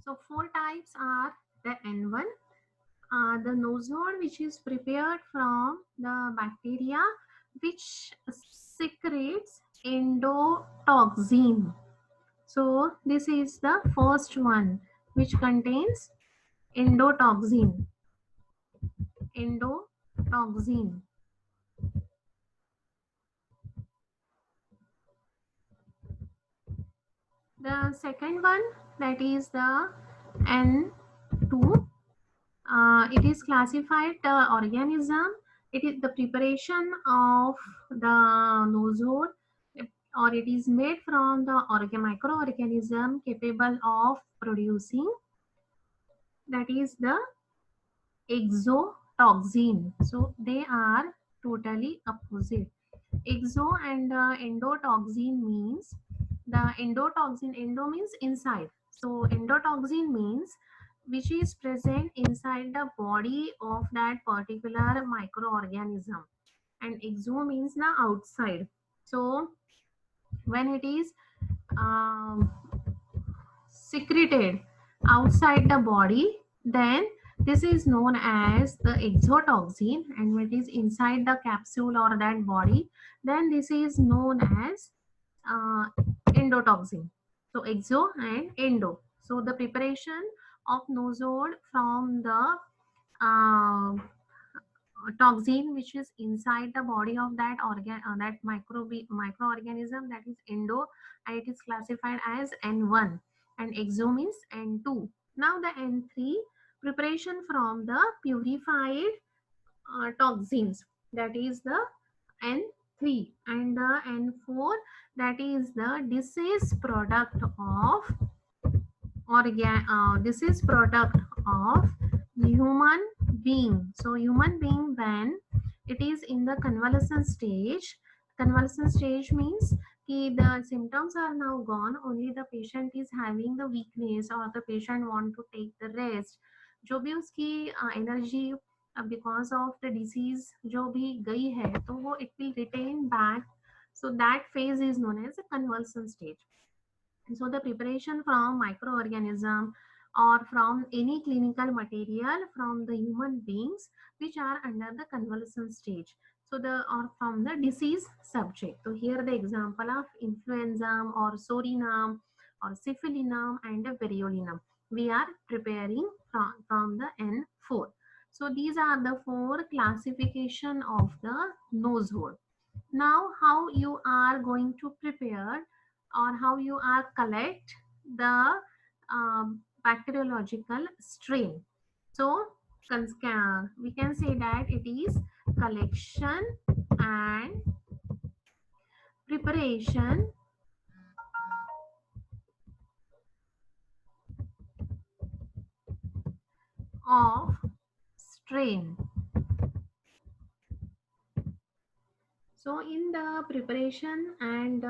So four types are the N1, the nosode which is prepared from the bacteria which secretes endotoxin. So this is the first one which contains endotoxin. Endotoxin. The second one, that is the N2. It is classified organism. It is the preparation of the nosode, or it is made from the microorganism capable of producing, that is the exotoxin. So they are totally opposite. Exo and endotoxin means, the endotoxin, endo means inside, so endotoxin means which is present inside the body of that particular microorganism, and exo means the outside. So when it is um, secreted outside the body, then this is known as the exotoxin, and when it is inside the capsule or that body, then this is known as uh, endotoxin. So exo and endo. So the preparation of nosode from the uh, toxin which is inside the body of that that microorganism, that is endo, and it is classified as N1, and exo means N2. Now the N3, preparation from the purified toxins, that is the N3, and the N4, that is the disease product of this is product of human being. So human being, when it is in the convalescent stage means कि the symptoms are now gone, only the patient is having the weakness or the patient want to take the rest, जो भी उसकी energy because of the disease जो भी गई है, तो वो it will retain back. So that phase is known as a convalescent stage. So the preparation from microorganism or from any clinical material from the human beings which are under the convalescent stage. So the, or from the disease subject. So here the example of influenza or sorinum or syphilinum and variolinum. We are preparing from the N4. So these are the four classification of the nose hole. Now how you are going to prepare, or how you are collect the bacteriological strain. So we can say that it is collection and preparation of strain. So in the preparation and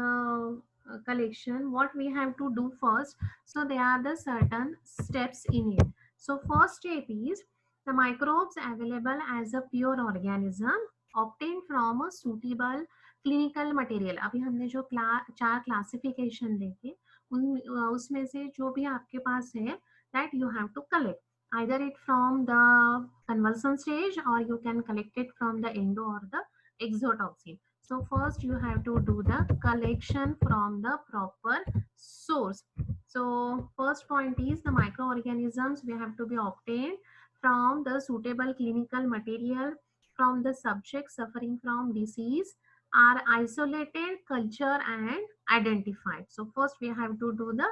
collection, what we have to do first, so there are the certain steps in it. So first step is the microbes available as a pure organism obtained from a suitable clinical material. अभी हमने जो चार classification देखे उसमें से जो भी आपके पास है, that you have to collect either it from the convulsion stage, or you can collect it from the endo or the exotoxin. So first you have to do the collection from the proper source. So first point is the microorganisms we have to be obtained from the suitable clinical material from the subject suffering from disease are isolated, culture and identified. So first we have to do the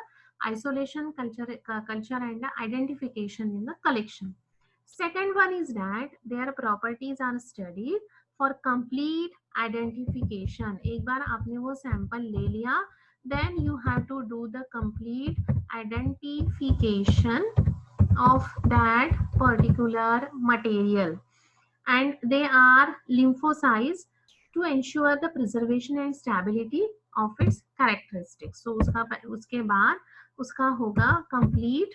isolation, culture and identification in the collection. Second one is that their properties are studied for complete identification. एक बार आपने वो sample ले लिया, then you have to do the complete identification of that particular material, and they are lymphocytes to ensure the preservation and stability of its characteristics. So उसके बाद उसका होगा complete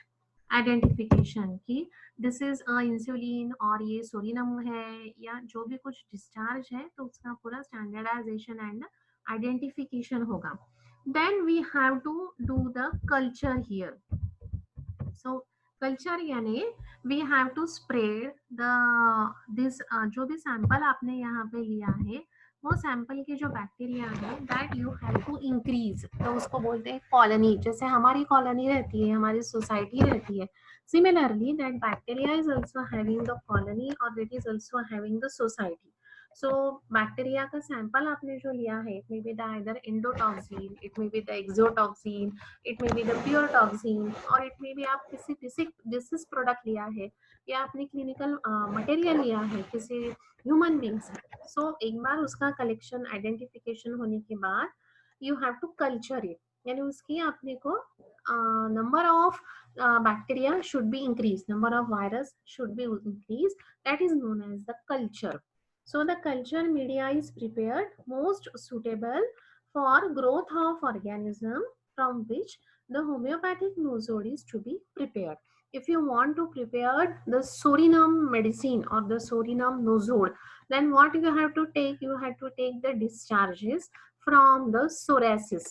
identification कि दिस इज इंसुलिन और ये सोलिनम है या जो भी कुछ डिस्चार्ज है, तो उसका पूरा स्टैंडर्डाइजेशन एंड आइडेंटिफिकेशन होगा. Then we have to do the culture here. So culture यानी we have to spread the this जो भी सैंपल आपने यहाँ पे लिया है वो सैंपल के जो बैक्टीरिया है that you have to increase, तो उसको बोलते हैं कॉलोनी। जैसे हमारी कॉलोनी रहती है, हमारी सोसाइटी रहती है, similarly that bacteria is also having the colony और it is also having the society. So bacteria का सैंपल आपने जो लिया है, it may be the either endotoxin, it may be the exotoxin, it may be the pure toxin, और it may be आप किसी disease product लिया है या आपने क्लिनिकल मटेरियल लिया है किसी ह्यूमन बींग से। सो एक बार उसका कलेक्शन आइडेंटिफिकेशन होने के बाद you have to culture it, यानी उसकी आपने को number of bacteria should be increased, number of virus should be increased, that is known as the culture. So the culture media is prepared most suitable for growth of organism from which the homeopathic nosode is to be prepared. If you want to prepare the Suriname medicine or the Suriname nosode, then what you have to take? You have to take the discharges from the psoriasis.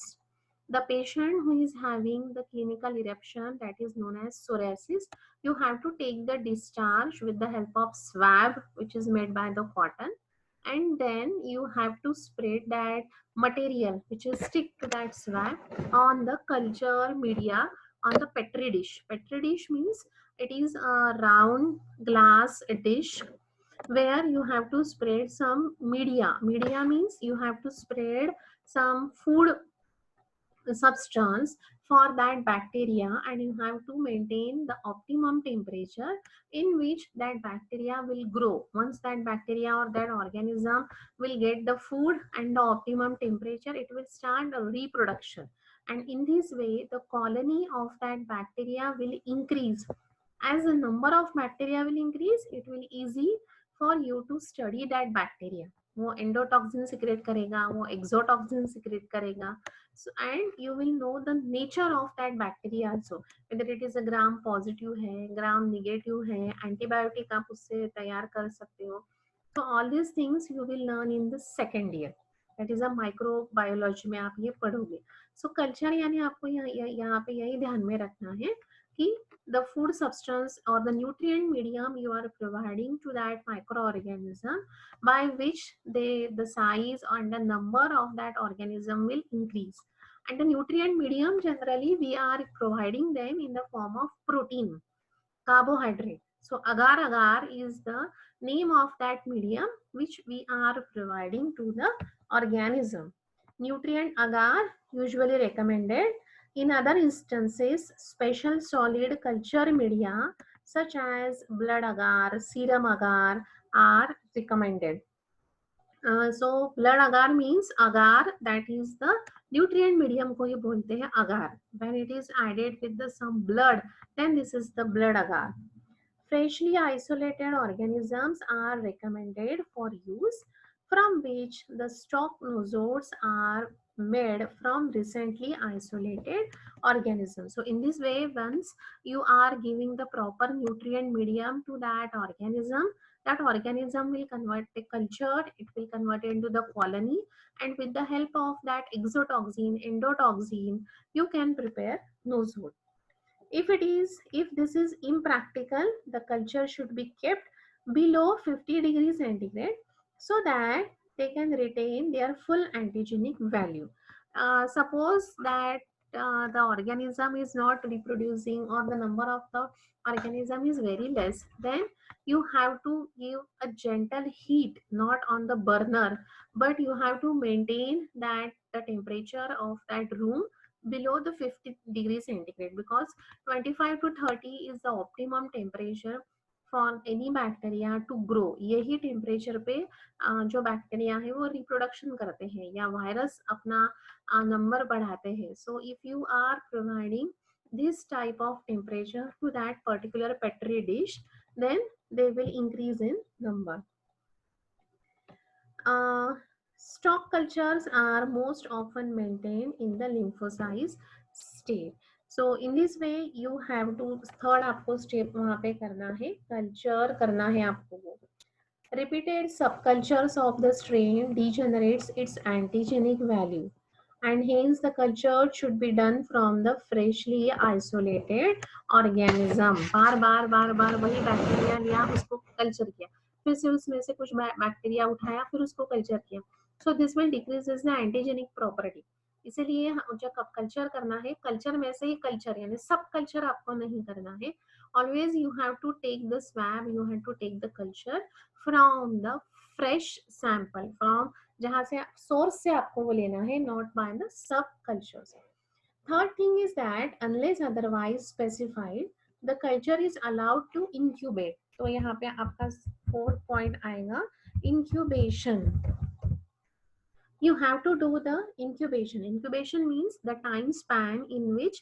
The patient who is having the clinical eruption that is known as psoriasis, you have to take the discharge with the help of swab which is made by the cotton, and then you have to spread that material which is stick to that swab on the culture media on the petri dish. Petri dish means it is a round glass dish where you have to spread some media. Media means you have to spread some food substance for that bacteria, and you have to maintain the optimum temperature in which that bacteria will grow. Once that bacteria or that organism will get the food and the optimum temperature, it will start a reproduction, and in this way the colony of that bacteria will increase. As the number of bacteria will increase, it will easy for you to study that bacteria. वो endotoxin secrete करेगा, वो exotoxin secrete करेगा. So, and you will know the nature of that bacteria also, whether it is a gram positive है, gram negative है, antibiotic आप उससे तैयार कर सकते हो. So all these things you will learn in the second year, that is a microbiology में आप ये पढ़ोगे. So culture यानी आपको यहाँ पे यही ध्यान में रखना है कि the food substance or the nutrient medium you are providing to that microorganism, by which the size and the number of that organism will increase. And the nutrient medium generally we are providing them in the form of protein, carbohydrate. So agar agar is the name of that medium which we are providing to the organism. Nutrient agar usually recommended. In other instances, special solid culture media such as blood agar, serum agar are recommended. So blood agar means agar, that is the nutrient medium को ही बोलते हैं agar. When it is added with the some blood, then this is the blood agar. Freshly isolated organisms are recommended for use, from which the stock nosodes are made from recently isolated organisms. So in this way, once you are giving the proper nutrient medium to that organism will convert the culture, it will convert into the colony, and with the help of that exotoxin, endotoxin, you can prepare nosode. If this is impractical, the culture should be kept below 50 degrees centigrade so that they can retain their full antigenic value. Suppose that the organism is not reproducing or the number of the organism is very less, then you have to give a gentle heat, not on the burner, but you have to maintain that the temperature of that room below the 50 degrees centigrade, because 25 to 30 is the optimum temperature for any bacteria to grow. यही temperature पे जो bacteria है वो reproduction करते हैं या virus अपना number बढ़ाते हैं. So if you are providing this type of temperature to that particular petri dish, then they will increase in number. Stock cultures are most often maintained in the lymphocyte state. So in this way you have to third आपको step वहाँ पे करना है, culture करना है आपको वो. Repeated subcultures of the strain degenerates its antigenic value, and hence the culture should be done from the freshly isolated organism. बार बार बार बार वही बैक्टीरिया लिया, उसको कल्चर किया, फिर से उसमें से कुछ बैक्टीरिया उठाया, फिर उसको कल्चर किया. So this will decreases the antigenic property. इसीलिए जब आप कल्चर करना है, कल्चर में से ही कल्चर, यानी सब कल्चर आपको नहीं करना है. Always you have to take the swab, you have to take the culture from the fresh sample, from जहाँ से सोर्स से आपको वो लेना है, not by the sub cultures. Third thing is that unless otherwise specified the culture is allowed to incubate. तो यहाँ पे आपका फोर्थ पॉइंट आएगा, incubation. You have to do the incubation. Incubation means the time span in which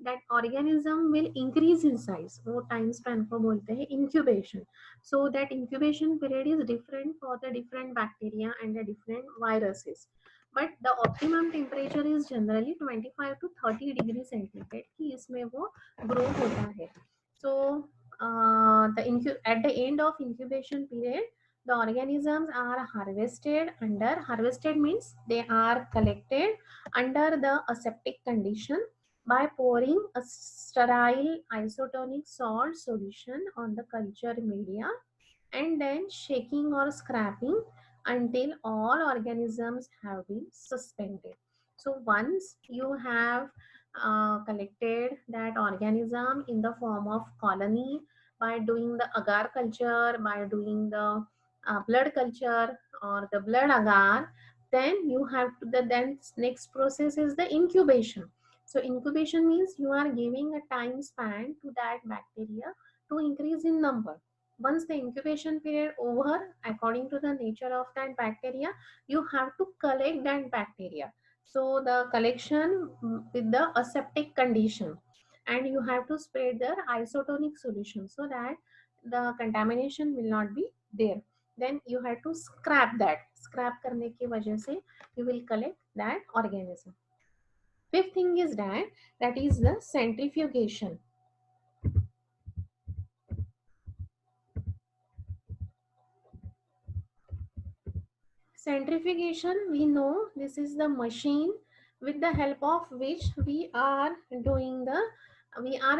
that organism will increase in size. वो time span को बोलते हैं incubation. So that incubation period is different for the different bacteria and the different viruses. But the optimum temperature is generally 25 to 30 degree centigrade कि इसमें वो grow होता है. So at the end of incubation period, the organisms are harvested means they are collected under the aseptic condition by pouring a sterile isotonic salt solution on the culture media and then shaking or scraping until all organisms have been suspended. So once you have collected that organism in the form of colony by doing the agar culture, by doing the blood culture or the blood agar, then you have to, the then next process is the incubation. So incubation means you are giving a time span to that bacteria to increase in number. Once the incubation period over, according to the nature of that bacteria, you have to collect that bacteria. So the collection with the aseptic condition, and you have to spread the isotonic solution so that the contamination will not be there. Then you have to scrap that. Scrap करने की वजह से you will collect that organism. Fifth thing is that is the centrifugation. Centrifugation, we know this is the machine with the help of which we are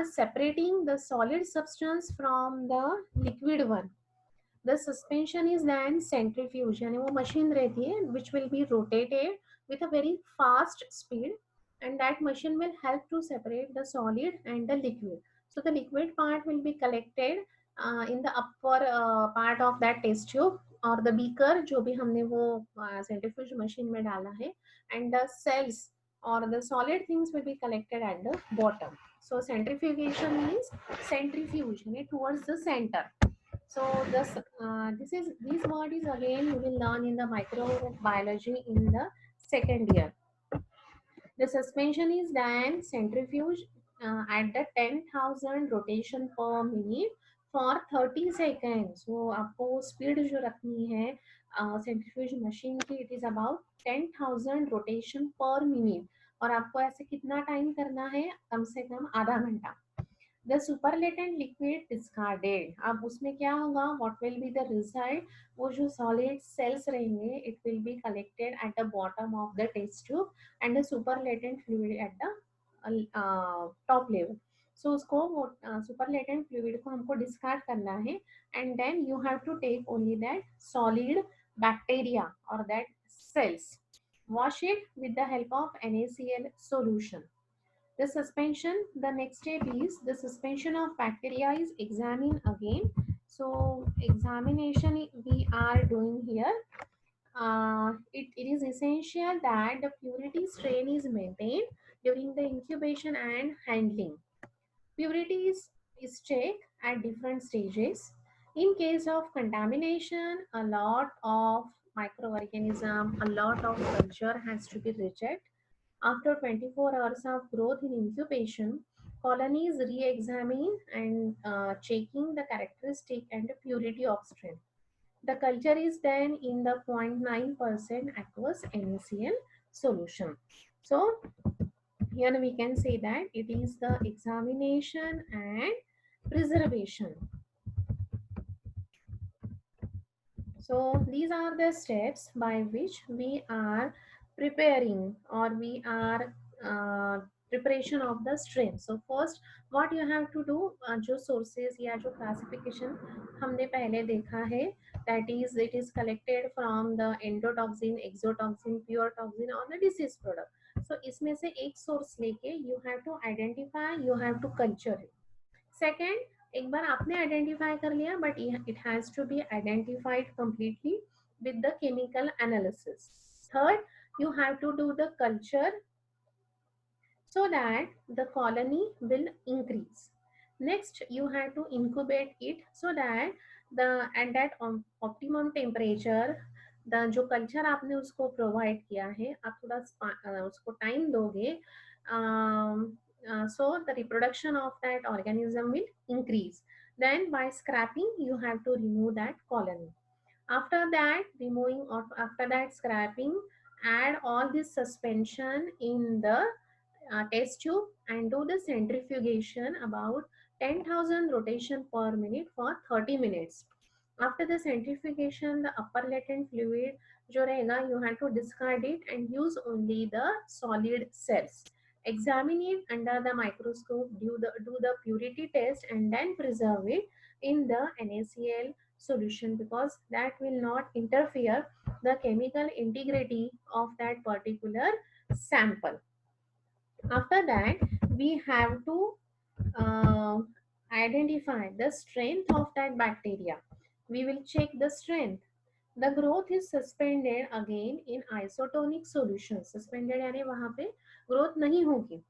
separating the solid substance from the liquid one. The suspension is then centrifuge, यानी वो machine रहती है which will be rotated with a very fast speed, and that machine will help to separate the solid and the liquid. So the liquid part will be collected in the upper part of that test tube or the beaker जो भी हमने वो centrifuge machine में डाला है, and the cells or the solid things will be collected at the bottom. So centrifugation means centrifuge, towards the center. So this word is again you will learn in the microbiology in the second year. The suspension is then centrifuge at the 10,000 rotation per minute for 30 seconds. So आपको speed जो रखनी है centrifuge machine की, it is about 10,000 rotation per minute. और आपको ऐसे कितना time करना है, कम से कम आधा घंटा. The superlatent liquid discarded. अब उसमें क्या होगा, what will be the result? वो जो solid cells रहेंगे, it will be collected at the bottom of the test tube and the superlatent fluid at the top level. So उसको वो superlatent fluid को हमको discard करना है, and then you have to take only that solid bacteria or that cells. Wash it with the help of NaCl solution. The suspension, the next step is the suspension of bacteria is examined again. So examination we are doing here. It is essential that the purity strain is maintained during the incubation and handling. Purity is checked at different stages. In case of contamination, a lot of microorganism, a lot of culture has to be rejected. After 24 hours of growth in incubation, colonies re-examine and checking the characteristic and the purity of strain. The culture is then in the 0.9% aqueous NaCl solution. So here we can say that it is the examination and preservation. So these are the steps by which we are preparing, or we are uh, preparation of the strain. So first what you have to do, जो sources या जो classification हमने पहले देखा है, that is it is collected from the endotoxin, exotoxin, pure toxin or the disease product. So इसमें से एक source लेके you have to identify, you have to culture it. Second, एक बार आपने आइडेंटिफाई कर लिया, but it has to be identified completely with the chemical analysis. Third, you have to do the culture so that the colony will increase. Next, you have to incubate it so that the at that optimum temperature, the जो culture आपने उसको provide किया है, आप थोड़ा उसको time दोगे, so the reproduction of that organism will increase. Then by scrapping you have to remove that colony. After that removing, or after that scrapping, add all this suspension in the test tube and do the centrifugation about 10,000 rotation per minute for 30 minutes. After the centrifugation, the upper latent fluid जो रहेगा, you have to discard it and use only the solid cells. Examine it under the microscope, do the purity test and then preserve it in the NaCl solution, because that will not interfere the chemical integrity of that particular sample. After that, we have to uh, identify the strength of that bacteria. We will check the strength. The growth is suspended again in isotonic solution. Suspended यानी वहाँ पे growth नहीं होगी.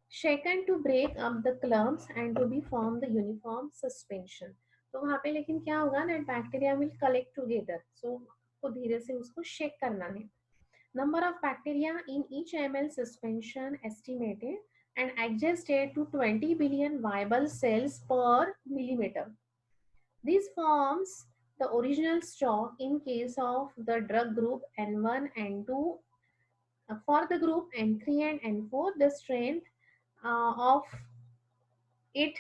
Shaken to break up the clumps and to be form the uniform suspension. तो वहाँ पे लेकिन क्या होगा, that bacteria will collect together. So आपको धीरे से उसको shake करना है. Number of bacteria in each ml suspension estimated and adjusted to 20 billion viable cells per millimeter. This forms the original stock in case of the drug group N1 and 2. For the group N3 and N4, the strength of it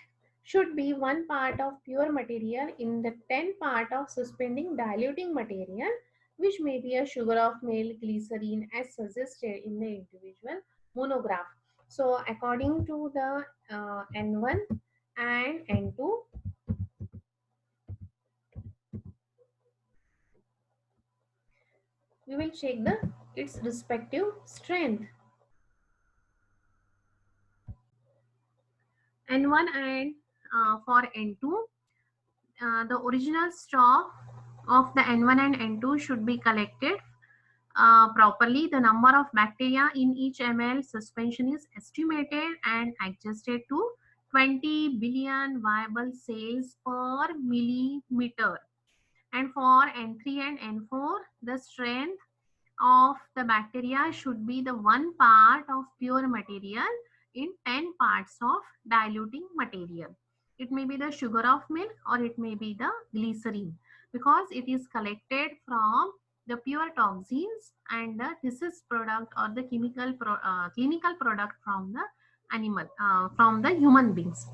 should be 1 part of pure material in the 10 part of suspending diluting material, which may be a sugar of milk, glycerine as suggested in the individual monograph. So according to the N1 and N2, we will check its respective strength. N1 and for N2, the original stock of the N1 and N2 should be collected properly. The number of bacteria in each ml suspension is estimated and adjusted to 20 billion viable cells per millimeter. And for N3 and N4, the strength of the bacteria should be the 1 part of pure material in 10 parts of diluting material. It may be the sugar of milk or it may be the glycerine, because it is collected from the pure toxins and the disease product or the clinical product from the animal, from the human beings.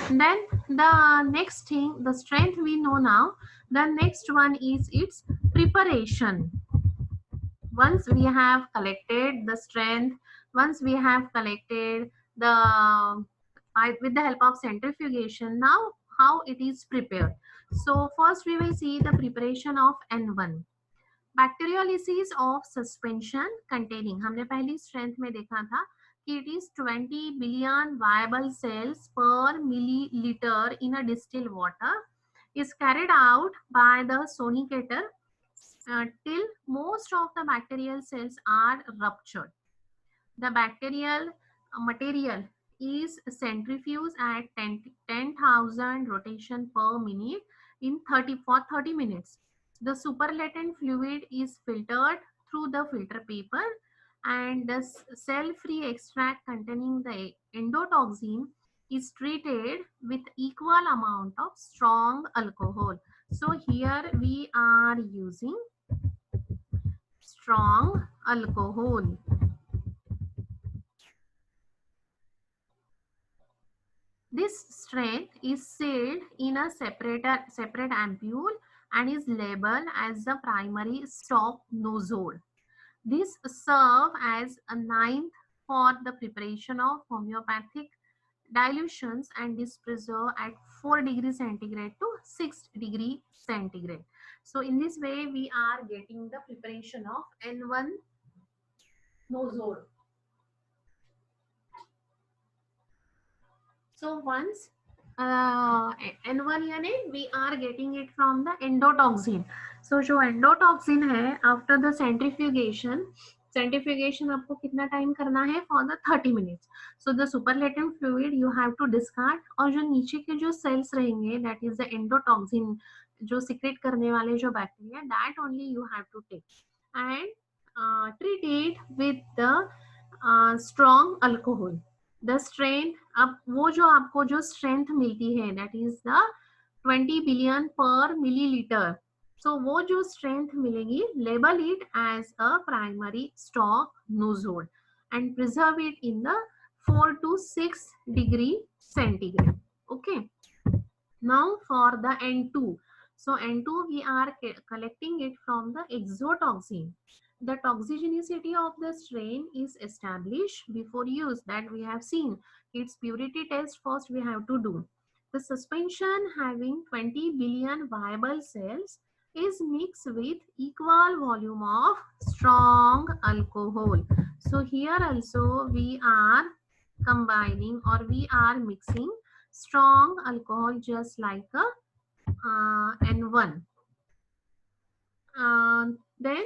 Then the next thing, the strength we know now. The next one is its preparation. Once we have collected the strength, once we have collected the with the help of centrifugation, now how it is prepared. So first we will see the preparation of N1. Bacteriolysis of suspension containing, हमने पहली strength में देखा था कि it is 20 billion viable cells per milliliter in a distilled water, is carried out by the sonicator till most of the bacterial cells are ruptured. The bacterial material is centrifuged at 10,000 rotation per minute in 30 minutes. The superlatent fluid is filtered through the filter paper and the cell-free extract containing the endotoxin is treated with equal amount of strong alcohol. So here we are using strong alcohol. This strength is sealed in a separate ampule and is labeled as the primary stop nozzle. This serve as a ninth for the preparation of homeopathic dilutions and is preserved at 4 degrees centigrade to 6 degree centigrade. So in this way we are getting the preparation of N1 nozole. So once N1 यानी we are getting it from the endotoxin. So जो endotoxin है after the centrifugation आपको कितना time करना है for the 30 minutes. So the superlatent fluid you have to discard और जो नीचे के जो cells रहेंगे that is the endotoxin जो secrete करने वाले जो bacteria that only you have to take and treat it with the strong alcohol. The strength, अब वो जो आपको जो स्ट्रेंथ मिलती है that is the 20 billion per millilitre. So वो जो स्ट्रेंथ मिलेगी label it as a primary stock nosode and preserve it in the 4 to 6 degree centigrade. Okay, now for the N2. So N2 we are collecting it from the exotoxin. The toxigenicity of the strain is established before use, that we have seen. Its purity test first we have to do. The suspension having 20 billion viable cells is mixed with equal volume of strong alcohol. So here also we are combining or we are mixing strong alcohol just like a N1. Then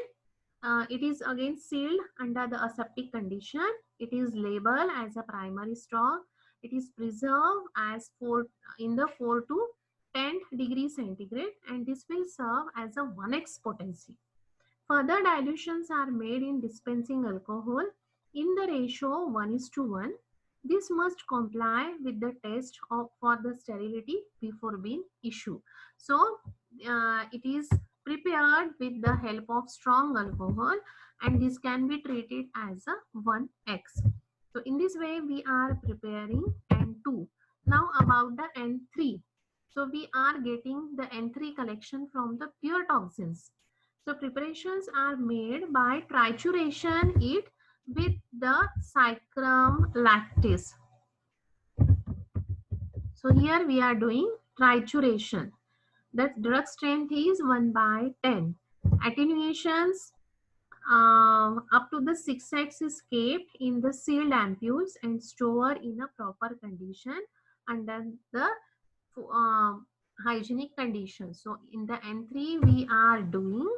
it is again sealed under the aseptic condition. It is labeled as a primary stock. It is preserved as in the 4 to 10 degrees centigrade and this will serve as a 1x potency. Further dilutions are made in dispensing alcohol in the ratio 1:1. This must comply with the test for the sterility before being issued. So it is prepared with the help of strong alcohol and this can be treated as a 1x. So in this way we are preparing N2. Now about the N3. So we are getting the N3 collection from the pure toxins. So preparations are made by trituration it with the cycrum lactis. So here we are doing trituration. The drug strength is 1/10. Attenuations up to the 6x is kept in the sealed ampules and stored in a proper condition under the hygienic conditions. So in the N3 we are doing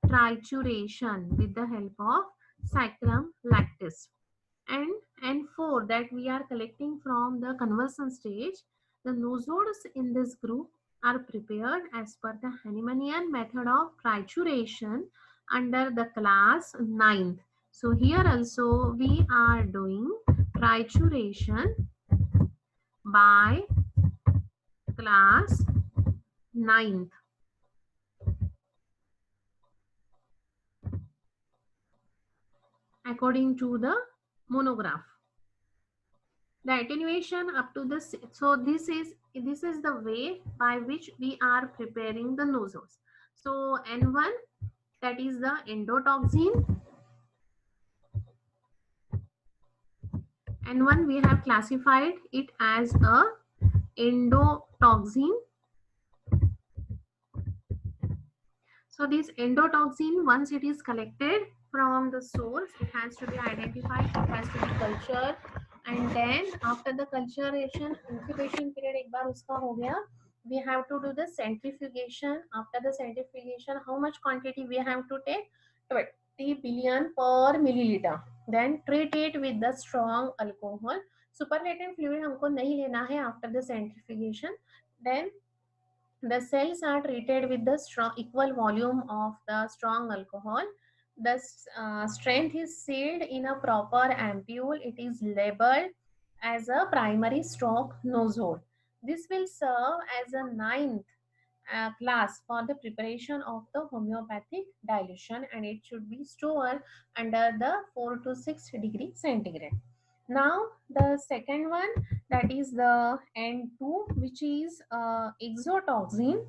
trituration with the help of cycrum lactis. And N4 that we are collecting from the conversion stage, the nozodes in this group are prepared as per the Hahnemannian method of trituration under the class 9th. So here also we are doing trituration by class 9th. According to the monograph. The attenuation up to the, so this is the way by which we are preparing the nozoles. So N1 that is the endotoxin. N1 we have classified it as a endotoxin. So this endotoxin, once it is collected from the source, it has to be identified, it has to be cultured, and then after the culturation, incubation period एक बार उसका हो गया, we have to do the centrifugation. After the centrifugation, how much quantity we have to take? 20 billion per milliliter. Then treat it with the strong alcohol. Superlatent fluid हमको नहीं लेना है after the centrifugation. Then the cells are treated with the strong equal volume of the strong alcohol. The strength is sealed in a proper ampule. It is labeled as a primary stock nozole. This will serve as a 9th class for the preparation of the homeopathic dilution and it should be stored under the 4 to 6 degree centigrade. Now the second one, that is the N2, which is exotoxin.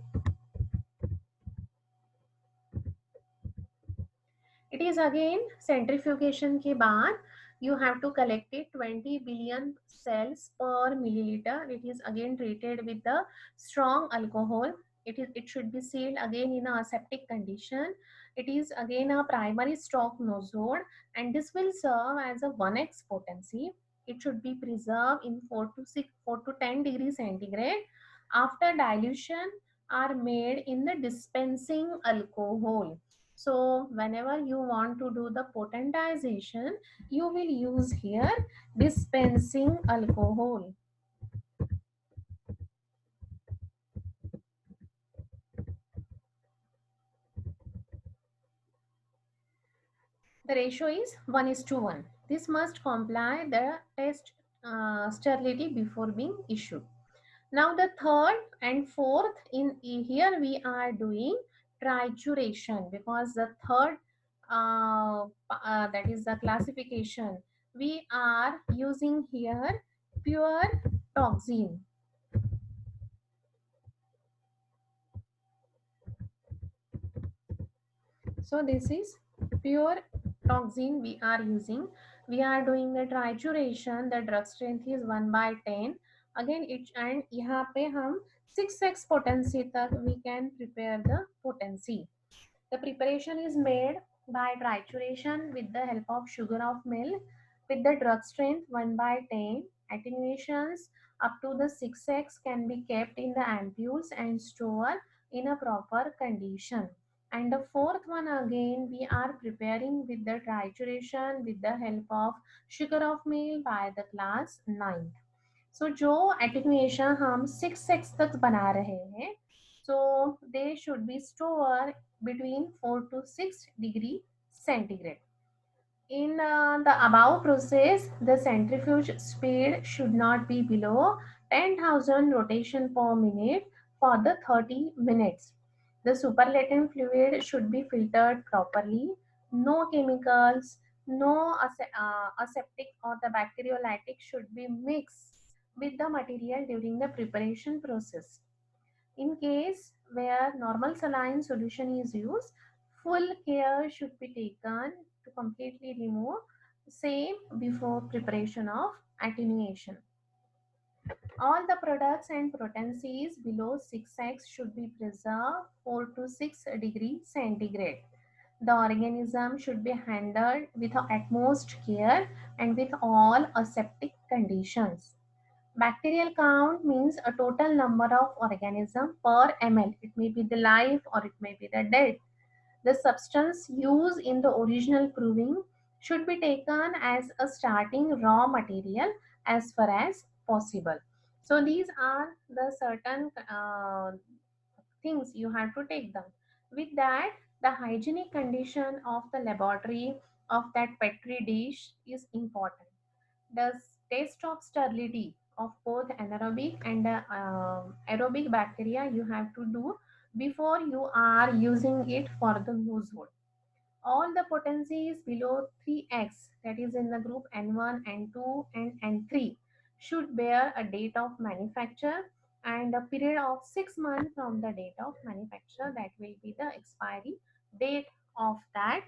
It is again centrifugation के बाद you have to collect it 20 billion cells per milliliter. It is again treated with the strong alcohol. It should be sealed again in a aseptic condition. It is again a primary stock nosode, and this will serve as a 1x potency. It should be preserved in 4 to 10 degrees centigrade. After dilution are made in the dispensing alcohol. So whenever you want to do the potentization, you will use here dispensing alcohol. The ratio is 1:1. This must comply the test sterility before being issued. Now the third and fourth, in here we are doing trituration, because the third that is the classification, we are using here pure toxin. So this is pure toxin we are using. We are doing the trituration. The drug strength is 1/10. Again it, and यहाँ पे हम 6x potency तक we can prepare the potency. The preparation is made by trituration with the help of sugar of milk with the drug strength 1/10. Attenuations up to the 6x can be kept in the ampules and stored in a proper condition. And the fourth one again, we are preparing with the trituration with the help of sugar of milk by the class 9. So जो attenuation हम 6x तक बना रहे हैं, so they should be stored between 4 to 6 degree centigrade. In the above process, the centrifuge speed should not be below 10,000 rotation per minute for the 30 minutes. The superlatent fluid should be filtered properly. No chemicals, no aseptic or the bacteriolytic should be mixed with the material during the preparation process. In case where normal saline solution is used, full care should be taken to completely remove same before preparation of attenuation. All the products and potencies below 6x should be preserved 4 to 6 degrees centigrade. The organism should be handled with utmost care and with all aseptic conditions. Bacterial count means a total number of organisms per ml. It may be the live or it may be the dead. The substance used in the original proving should be taken as a starting raw material as far as possible. So these are the certain things you have to take them. With that, the hygienic condition of the laboratory of that petri dish is important. The test of sterility of both anaerobic and aerobic bacteria you have to do before you are using it for the nozzle. All the potencies below 3x, that is in the group N1, N2 and N3, should bear a date of manufacture and a period of 6 months from the date of manufacture. That will be the expiry date of that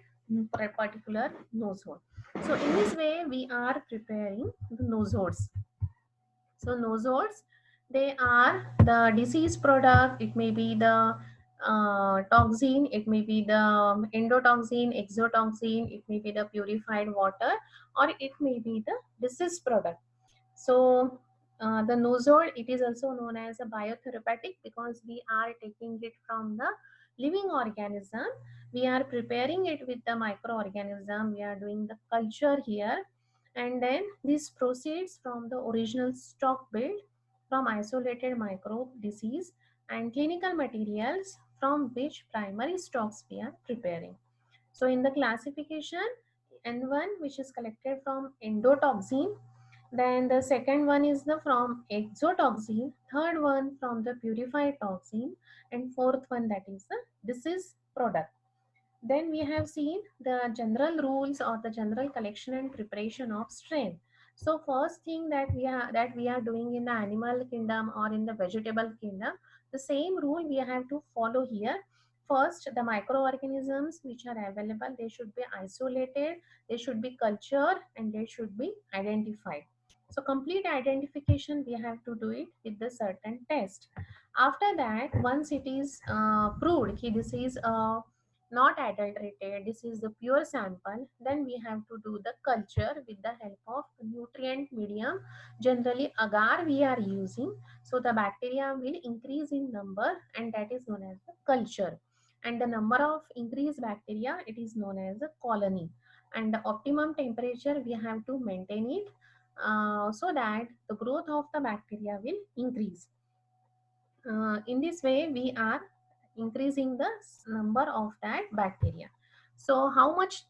particular nozzle. So in this way we are preparing the nozzles. So nozodes, they are the disease product. It may be the toxin, it may be the endotoxin, exotoxin, it may be the purified water, or it may be the disease product. So the nozole, it is also known as a biotherapeutic because we are taking it from the living organism. We are preparing it with the microorganism. We are doing the culture here, and then this proceeds from the original stock built from isolated microbe disease and clinical materials from which primary stocks we are preparing. So in the classification, N1 which is collected from endotoxin, then the second one is the from exotoxin, third one from the purified toxin, and fourth one that is the disease product. Then we have seen the general rules or the general collection and preparation of strain. So first thing that we are doing in the animal kingdom or in the vegetable kingdom, the same rule we have to follow here. first, the microorganisms which are available, they should be isolated, they should be cultured, and they should be identified. So complete identification, we have to do it with the certain test. After that, once it is proved that this is not adulterated, this is the pure sample, then we have to do the culture with the help of nutrient medium, generally agar we are using. So the bacteria will increase in number, and that is known as the culture. And the number of increased bacteria, it is known as a colony. And the optimum temperature, we have to maintain it so that the growth of the bacteria will increase. In this way, we are increasing the number of that bacteria. So how much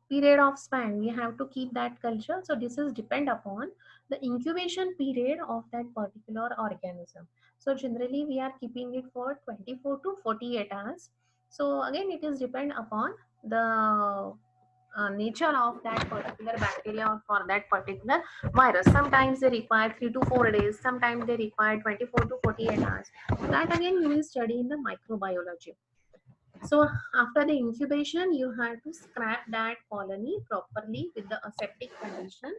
period of span we have to keep that culture? So this is depend upon the incubation period of that particular organism. So generally we are keeping it for 24 to 48 hours. So again, it is depend upon the nature of that particular bacteria or for that particular virus. Sometimes they require 3 to 4 days, sometimes they require 24 to 48 hours. So that again you will study in the microbiology. So after the incubation, you have to scrap that colony properly with the aseptic condition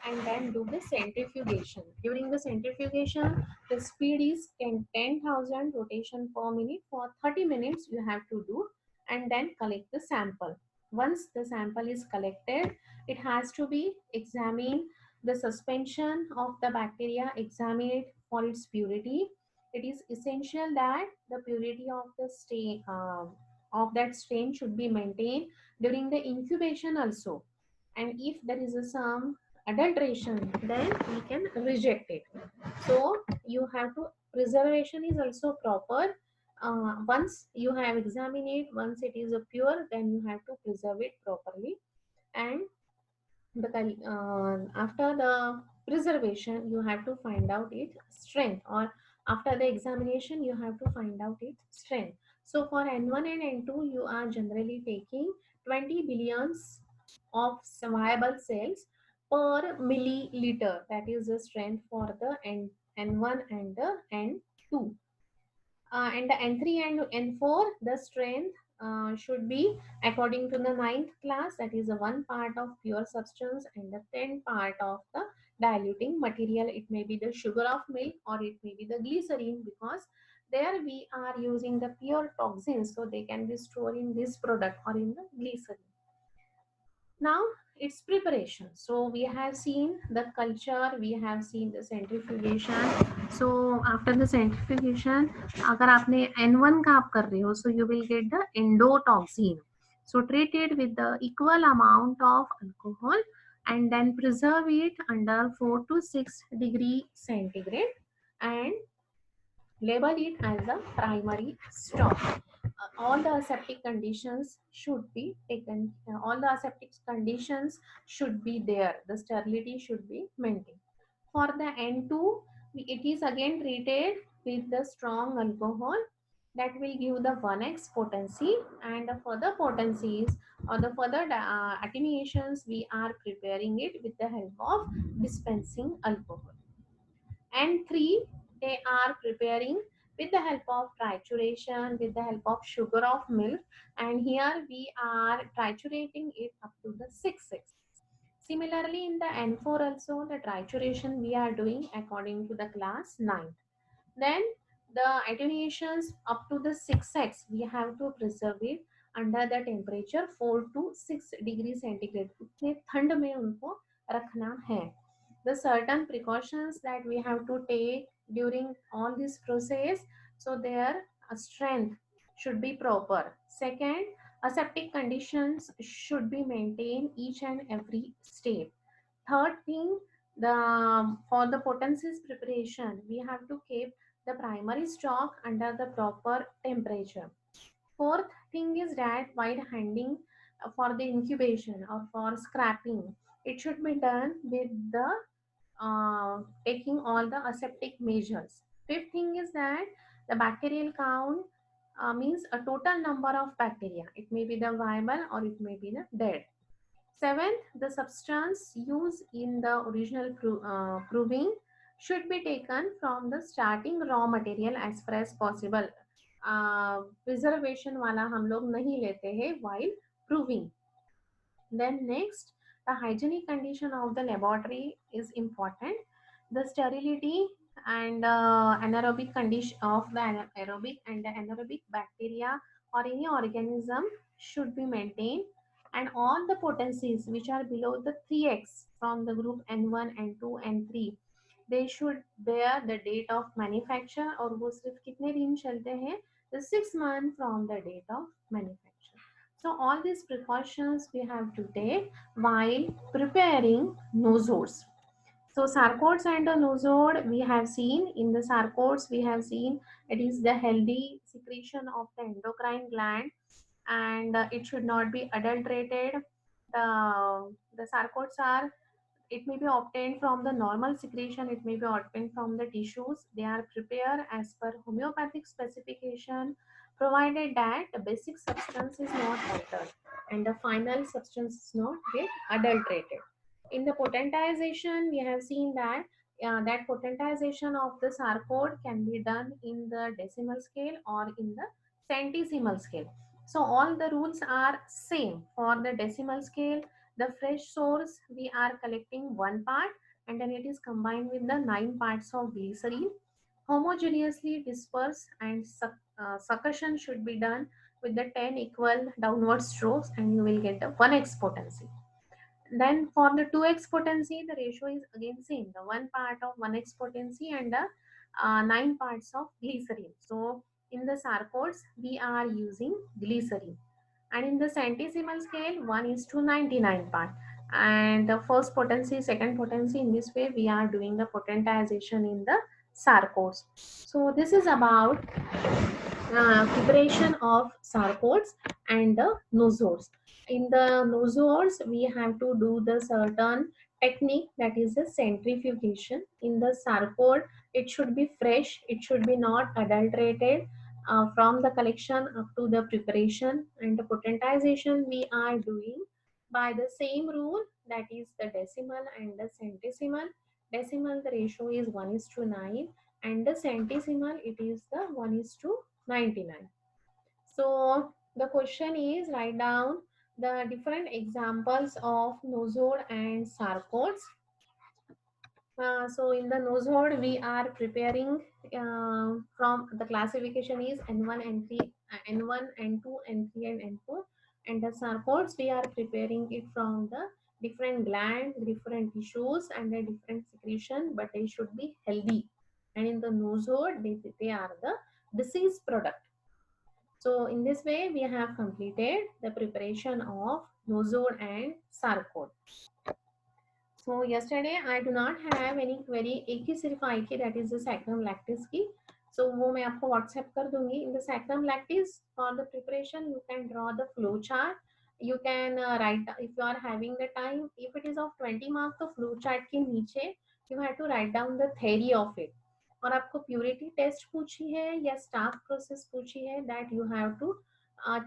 and then do the centrifugation. During the centrifugation, the speed is 10,000 rotation per minute for 30 minutes you have to do, and then collect the sample. Once the sample is collected, it has to be examined, the suspension of the bacteria examined for its purity. It is essential that the purity of the of that strain should be maintained during the incubation also. And if there is some adulteration, then we can reject it. So you have to, preservation is also proper. Once you have examined it, once it is pure, then you have to preserve it properly. And after the preservation, you have to find out its strength, or after the examination you have to find out its strength. So for N1 and N2, you are generally taking 20 billions of viable cells per milliliter. That is the strength for the N1 and the N2. And the N3 and N4, the strength should be according to the ninth class, that is the 1 part of pure substance and the 10 part of the diluting material. It may be the sugar of milk or it may be the glycerine, because there we are using the pure toxins, so they can be stored in this product or in the glycerine. Now its preparation. So we have seen the culture, we have seen the centrifugation. So after the centrifugation, अगर आपने N1 का आप कर रहे हो, so you will get the endotoxin. So treat it with the equal amount of alcohol and then preserve it under 4 to 6 degree centigrade and label it as a primary stock. All the aseptic conditions should be taken. All the aseptic conditions should be there. The sterility should be maintained. For the N2, it is again treated with the strong alcohol that will give the 1x potency, and the further potencies or the further attenuations, we are preparing it with the help of dispensing alcohol. And 3, they are preparing with the help of trituration, with the help of sugar of milk, and here we are triturating it up to the 6x. Similarly, in the N4 also, the trituration we are doing according to the class 9. Then the attenuations up to the 6x, we have to preserve it under the temperature 4 to 6 degree centigrade. उतने ठंड में उनको रखना है. The certain precautions that we have to take during all this process, so their strength should be proper. Second, aseptic conditions should be maintained each and every step. Third thing, the for the potencies preparation, we have to keep the primary stock under the proper temperature. Fourth thing is that while handling for the incubation or for scrapping, it should be done with the taking all the aseptic measures. Fifth thing is that the bacterial count means a total number of bacteria. It may be the viable or it may be the dead. Seventh, the substance used in the original proving should be taken from the starting raw material as far as possible. Preservation वाला हम लोग नहीं लेते हैं while proving. Then next, the hygienic condition of the laboratory is important. The sterility and anaerobic condition of the aerobic and the anaerobic bacteria or any organism should be maintained, and all the potencies which are below the 3x from the group N1, N2, N3, they should bear the date of manufacture, और वो सिर्फ कितने दिन चलते हैं, the 6 months from the date of manufacture. So all these precautions we have to take while preparing nosodes. So sarcodes and the nosode we have seen. In the sarcodes we have seen it is the healthy secretion of the endocrine gland, and it should not be adulterated. The sarcodes are, it may be obtained from the normal secretion, it may be obtained from the tissues. They are prepared as per homeopathic specification, provided that the basic substance is not altered and the final substance is not get adulterated. In the potentization, we have seen that that potentization of the sarcode can be done in the decimal scale or in the centesimal scale. So all the rules are same. For the decimal scale, the fresh source we are collecting one part and then it is combined with the 9 parts of glycerine, homogeneously dispersed, and succussion should be done with the 10 equal downward strokes and you will get the 1x potency. Then for the 2x potency, the ratio is again same, the 1 part of 1x potency and the 9 parts of glycerine. So in the sarcodes, we are using glycerine. And in the centesimal scale, 1 is to 99 part. And the first potency, second potency, in this way we are doing the potentization in the sarcodes. So this is about preparation of sarcodes and the nosodes. In the nosodes, we have to do the certain technique, that is the centrifugation. In the sarcode, it should be fresh, it should be not adulterated from the collection up to the preparation, and the potentization we are doing by the same rule, that is the decimal and the centesimal. Decimal, the ratio is 1 is to 9, and the centesimal, it is the 1 is to 99. So the question is, write down the different examples of nosode and sarcodes. So in the nosode, we are preparing from the classification is N1, N3, N1, N2, N3, and N4. And the sarcodes, we are preparing it from the different gland, different tissues, and the different secretion, but they should be healthy. And in the nosode, they are the disease product. So in this way, we have completed the preparation of nosode and sarcode. So yesterday I do not have any query. एक ही सिर्फ आई की, that is the sacrum lactis की. So वो मैं आपको WhatsApp कर दूंगी. In the sacrum lactis, for the preparation, you can draw the flow chart. You can write, if you are having the time, if it is of 20 mark, तो flow chart के नीचे you have to write down the theory of it. और आपको purity test पूछी है या staff process पूछी है, that you have to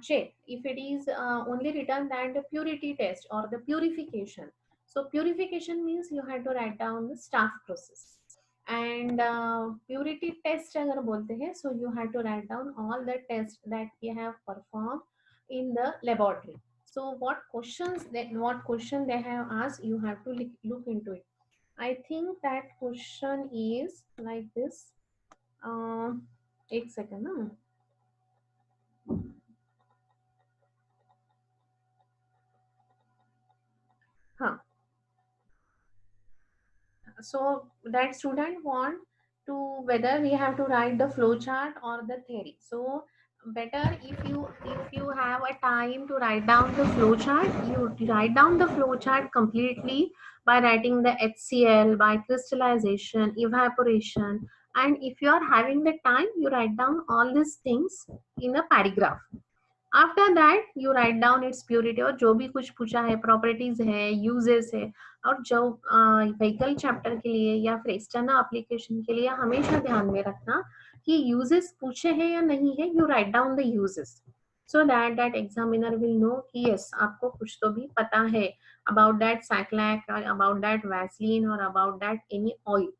check. If it is only written that the purity test or the purification, so purification means you have to write down the staff process. And purity test अगर बोलते हैं, so you have to write down all the tests that we have performed in the laboratory. So what question they have asked, you have to look into it. I think that question is like this. एक second ना. हाँ. So that student want to whether we have to write the flow chart or the theory. So better if you have a time to write down the flow chart, you write down the flow chart completely by writing the HCl, by crystallization, evaporation, and if you are having the time, you write down all these things in a paragraph. After that you write down it's purity, और जो भी कुछ पूछा है, properties है, uses है, और जो व्हीकल चैप्टर के लिए या फिर एक्सटर्नल एप्लीकेशन के लिए हमेशा ध्यान में रखना कि यूजेस पूछे हैं या नहीं है, you write down the uses, so that examiner will know कि यस आपको कुछ तो भी पता है about that sac lac, about that Vaseline, और about that any oil.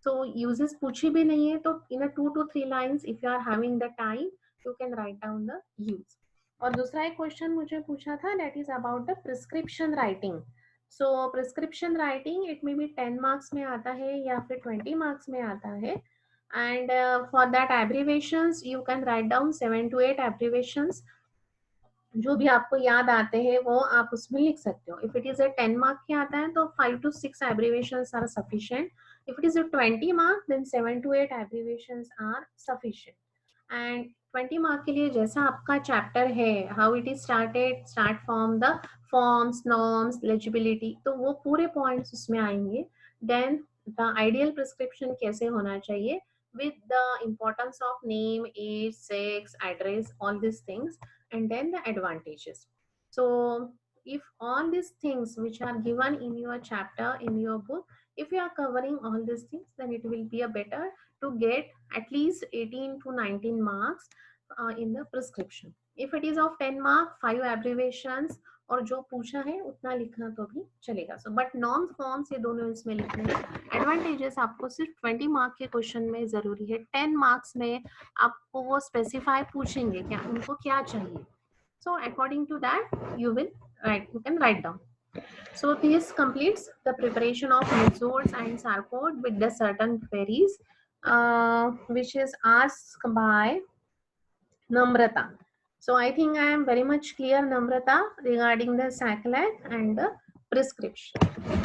So uses पूछी भी नहीं है तो in a 2 to 3 lines, if you are having the time, you can write down the use. और दूसरा एक क्वेश्चन मुझे पूछा था, that is about the prescription writing. So prescription writing it may be 10 marks में आता है या फिर 20 marks में आता है, and for that abbreviations you can write down 7 to 8 abbreviations. जो भी आपको याद आते हैं वो आप उसमें लिख सकते हो. If it is a 10 mark के आता है तो 5 to 6 abbreviations are sufficient. If it is a 20 mark then 7 to 8 abbreviations are sufficient. And 20 mark के लिए जैसा आपका चैप्टर है, how it is start from the forms, norms, legibility, तो वो पूरे पॉइंट्स उसमें आएंगे. देन द आइडियल प्रिस्क्रिप्शन कैसे होना चाहिए with the importance of name, age, sex, address, all these things, and then the advantages. So if all these things which are given in your chapter, in your book, if you are covering all these things, then it will be a better to get at least 18 to 19 marks in the prescription. If it is of 10 mark, 5 abbreviations और जो पूछा है उतना लिखना तो भी चलेगा. So but non forms ये दोनों इसमें लिखने हैं. एडवांटेजेस आपको सिर्फ 20 मार्क के क्वेश्चन में जरूरी है. 10 मार्क्स में आपको वो स्पेसिफाई पूछेंगे क्या उनको क्या चाहिए. So according to that you can write down. So this completes the preparation of Mizodes and Sarcode with the certain queries which is asked by Namrata. So I think I am very much clear, Namrata, regarding the SACLAC and the prescription.